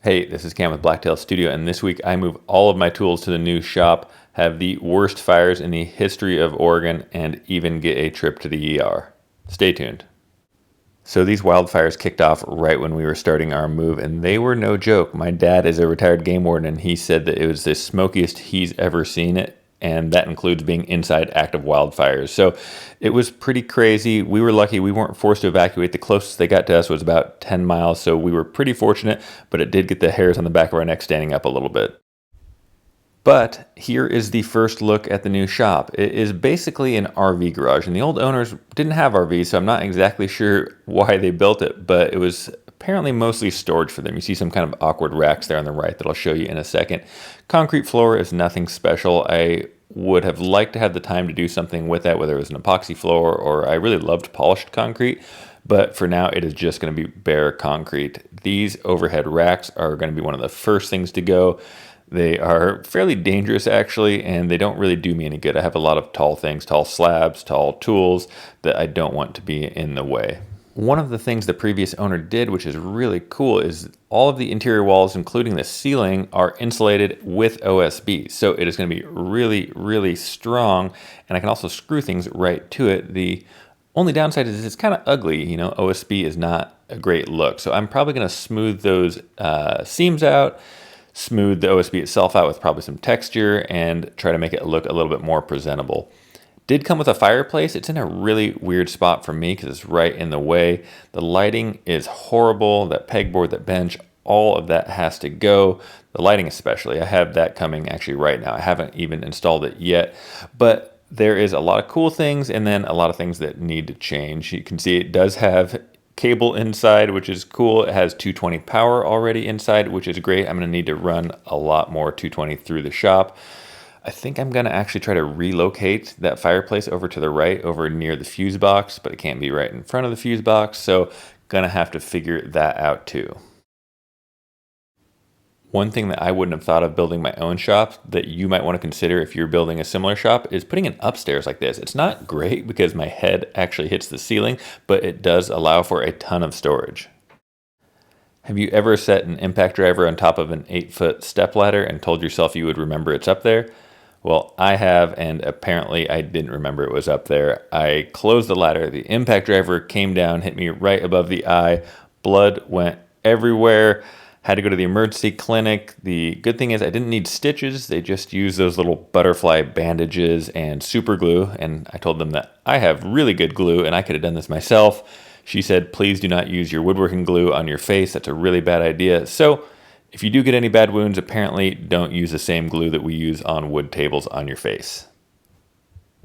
Hey, this is Cam with Blacktail Studio, and this week I move all of my tools to the new shop, have the worst fires in the history of Oregon, and even get a trip to the ER. Stay tuned. So these wildfires kicked off right when we were starting our move, and they were no joke. My dad is a retired game warden, and he said that it was the smokiest he's ever seen it, and that includes being inside active wildfires. So it was pretty crazy. We were lucky we weren't forced to evacuate. The closest they got to us was about 10 miles, so we were pretty fortunate, but it did get the hairs on the back of our neck standing up a little bit. But here is the first look at the new shop. It is basically an RV garage, and the old owners didn't have RVs, so I'm not exactly sure why they built it, but it was apparently mostly storage for them. You see some kind of awkward racks there on the right that I'll show you in a second. Concrete floor is nothing special. I would have liked to have the time to do something with that, whether it was an epoxy floor or I really loved polished concrete, but for now it is just going to be bare concrete. These overhead racks are going to be one of the first things to go. They are fairly dangerous actually, and they don't really do me any good. I have a lot of tall things, tall slabs, tall tools that I don't want to be in the way. One of the things the previous owner did, which is really cool, is all of the interior walls, including the ceiling, are insulated with OSB. So it is going to be really, really strong, and I can also screw things right to it. The only downside is it's kind of ugly. You know, OSB is not a great look. So I'm probably going to smooth those seams out, smooth the OSB itself out with probably some texture, and try to make it look a little bit more presentable. Did come with a fireplace. It's in a really weird spot for me because it's right in the way. The lighting is horrible. That pegboard, that bench, all of that has to go. The lighting especially. I have that coming actually right now. I haven't even installed it yet, but there is a lot of cool things and then a lot of things that need to change. You can see it does have cable inside, which is cool. It has 220 power already inside, which is great. I'm going to need to run a lot more 220 through the shop. I think I'm going to actually try to relocate that fireplace over to the right, over near the fuse box, but it can't be right in front of the fuse box, so going to have to figure that out too. One thing that I wouldn't have thought of building my own shop that you might want to consider if you're building a similar shop is putting an upstairs like this. It's not great because my head actually hits the ceiling, but it does allow for a ton of storage. Have you ever set an impact driver on top of an 8-foot step ladder and told yourself you would remember it's up there? Well, I have, and apparently I didn't remember it was up there. I closed the ladder, the impact driver came down, hit me right above the eye, blood went everywhere, had to go to the emergency clinic. The good thing is I didn't need stitches, they just used those little butterfly bandages and super glue, and I told them that I have really good glue and I could have done this myself. She said, please do not use your woodworking glue on your face, that's a really bad idea. So if you do get any bad wounds, apparently don't use the same glue that we use on wood tables on your face.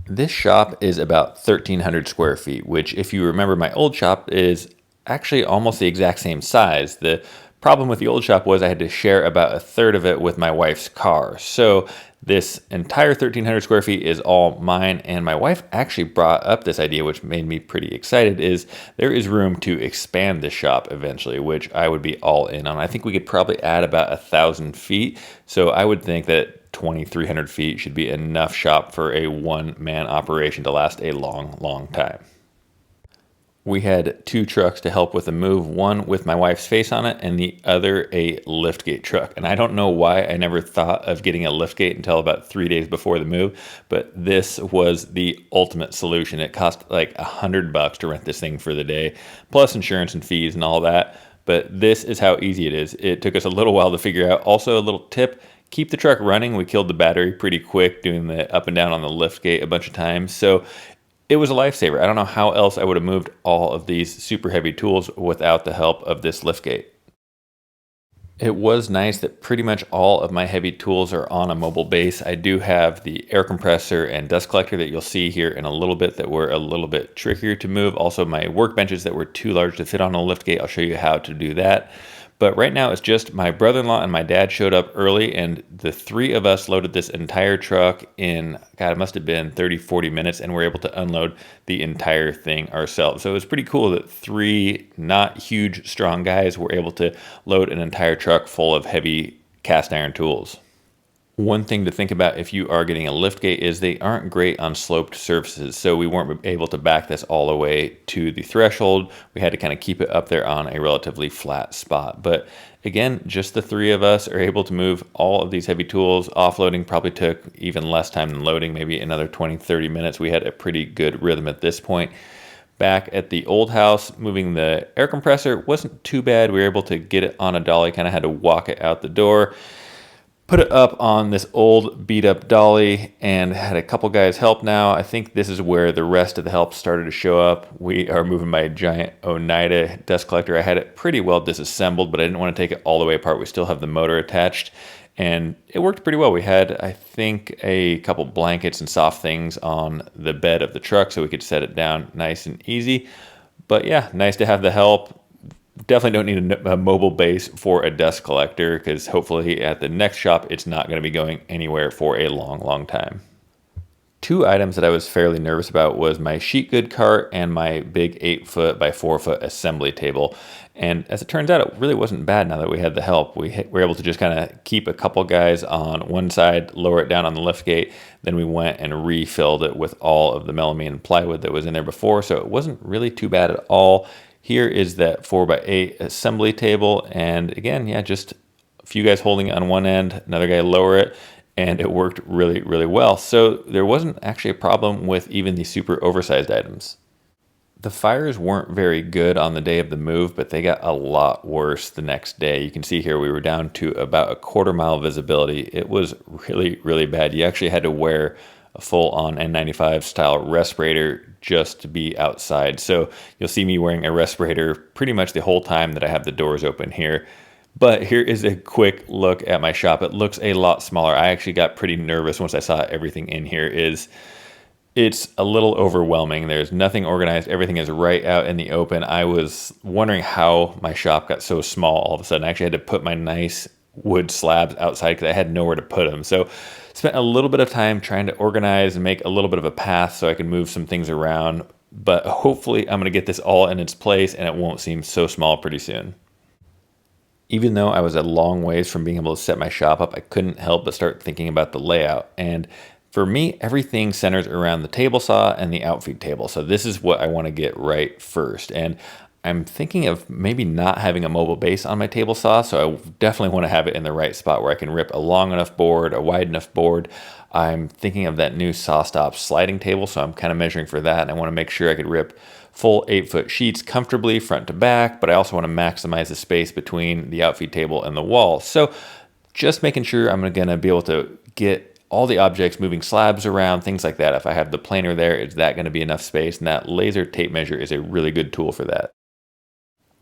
This shop is about 1,300 square feet, which if you remember my old shop is actually almost the exact same size. The problem with the old shop was I had to share about a third of it with my wife's car. So this entire 1,300 square feet is all mine, and my wife actually brought up this idea, which made me pretty excited, is there is room to expand this shop eventually, which I would be all in on. I think we could probably add about 1,000 feet, so I would think that 2,300 feet should be enough shop for a one-man operation to last a long, long time. We had 2 trucks to help with the move, one with my wife's face on it and the other a liftgate truck. And I don't know why I never thought of getting a liftgate until about 3 days before the move, but this was the ultimate solution. It cost like $100 to rent this thing for the day, plus insurance and fees and all that. But this is how easy it is. It took us a little while to figure out. Also, a little tip, keep the truck running. We killed the battery pretty quick doing the up and down on the liftgate a bunch of times. So it was a lifesaver. I don't know how else I would have moved all of these super heavy tools without the help of this liftgate. It was nice that pretty much all of my heavy tools are on a mobile base. I do have the air compressor and dust collector that you'll see here in a little bit that were a little bit trickier to move. Also my workbenches that were too large to fit on a liftgate. I'll show you how to do that. But right now it's just my brother-in-law and my dad showed up early, and the 3 of us loaded this entire truck in, God, it must have been 30, 40 minutes, and we're able to unload the entire thing ourselves. So it was pretty cool that 3 not huge, strong guys were able to load an entire truck full of heavy cast iron tools. One thing to think about if you are getting a liftgate is they aren't great on sloped surfaces. So we weren't able to back this all the way to the threshold. We had to kind of keep it up there on a relatively flat spot. But again, just the three of us are able to move all of these heavy tools. Offloading probably took even less time than loading, maybe another 20-30 minutes. We had a pretty good rhythm at this point. Back at the old house, moving the air compressor wasn't too bad. We were able to get it on a dolly, kind of had to walk it out the door. Put it up on this old beat up dolly and had a couple guys help now. I think this is where the rest of the help started to show up. We are moving my giant Oneida dust collector. I had it pretty well disassembled, but I didn't want to take it all the way apart. We still have the motor attached and it worked pretty well. We had, I think, a couple blankets and soft things on the bed of the truck so we could set it down nice and easy. But yeah, nice to have the help. Definitely don't need a mobile base for a dust collector because hopefully at the next shop, it's not going to be going anywhere for a long, long time. Two items that I was fairly nervous about was my sheet good cart and my big 8-foot by 4-foot assembly table. And as it turns out, it really wasn't bad now that we had the help. We were able to just kind of keep a couple guys on one side, lower it down on the lift gate. Then we went and refilled it with all of the melamine plywood that was in there before. So it wasn't really too bad at all. Here is that 4x8 assembly table. And again, yeah, just a few guys holding it on one end, another guy lower it, and it worked really, really well. So there wasn't actually a problem with even the super oversized items. The fires weren't very good on the day of the move, but they got a lot worse the next day. You can see here we were down to about a 1/4 mile visibility. It was really, really bad. You actually had to wear a full-on N95 style respirator just to be outside. So you'll see me wearing a respirator pretty much the whole time that I have the doors open here. But here is a quick look at my shop. It looks a lot smaller. I actually got pretty nervous once I saw everything in here. It's a little overwhelming. There's nothing organized. Everything is right out in the open. I was wondering how my shop got so small all of a sudden. I actually had to put my nice wood slabs outside because I had nowhere to put them. So spent a little bit of time trying to organize and make a little bit of a path so I can move some things around. But hopefully I'm going to get this all in its place and it won't seem so small pretty soon. Even though I was a long ways from being able to set my shop up, I couldn't help but start thinking about the layout. And for me, everything centers around the table saw and the outfeed table. So this is what I want to get right first. And I'm thinking of maybe not having a mobile base on my table saw, so I definitely want to have it in the right spot where I can rip a long enough board, a wide enough board. I'm thinking of that new SawStop sliding table, so I'm kind of measuring for that, and I want to make sure I could rip full 8-foot sheets comfortably front to back, but I also want to maximize the space between the outfeed table and the wall. So just making sure I'm going to be able to get all the objects, moving slabs around, things like that. If I have the planer there, is that going to be enough space? And that laser tape measure is a really good tool for that.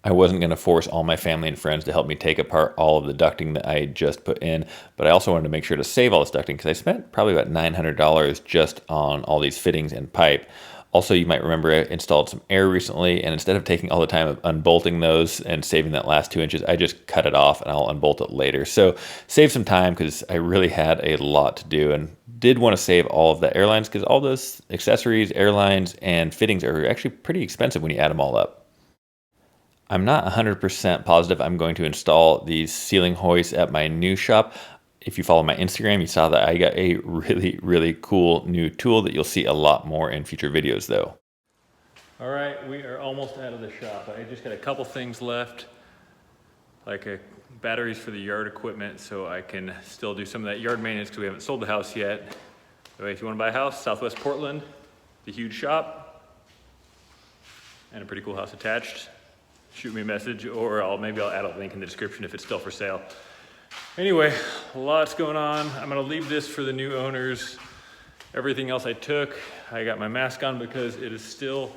I wasn't going to force all my family and friends to help me take apart all of the ducting that I had just put in, but I also wanted to make sure to save all this ducting because I spent probably about $900 just on all these fittings and pipe. Also, you might remember I installed some air recently, and instead of taking all the time of unbolting those and saving that last 2 inches, I just cut it off and I'll unbolt it later. So save some time because I really had a lot to do and did want to save all of the airlines because all those accessories, airlines, and fittings are actually pretty expensive when you add them all up. I'm not 100% positive I'm going to install these ceiling hoists at my new shop. If you follow my Instagram, you saw that I got a really, really cool new tool that you'll see a lot more in future videos though. All right, we are almost out of the shop. I just got a couple things left, like batteries for the yard equipment so I can still do some of that yard maintenance because we haven't sold the house yet. Anyway, if you want to buy a house, Southwest Portland, the huge shop, and a pretty cool house attached, shoot me a message or maybe I'll add a link in the description if it's still for sale. Anyway, lots going on. I'm gonna leave this for the new owners. Everything else I took, I got my mask on because it is still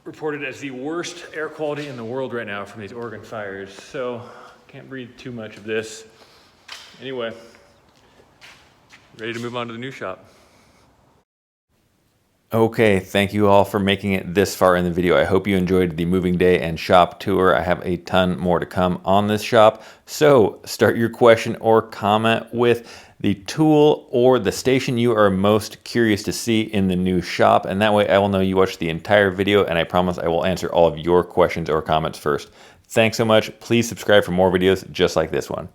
reported as the worst air quality in the world right now from these Oregon fires. So can't breathe too much of this. Anyway, ready to move on to the new shop. Okay, thank you all for making it this far in the video. I hope you enjoyed the moving day and shop tour. I have a ton more to come on this shop. So start your question or comment with the tool or the station you are most curious to see in the new shop. And that way I will know you watched the entire video and I promise I will answer all of your questions or comments first. Thanks so much. Please subscribe for more videos just like this one.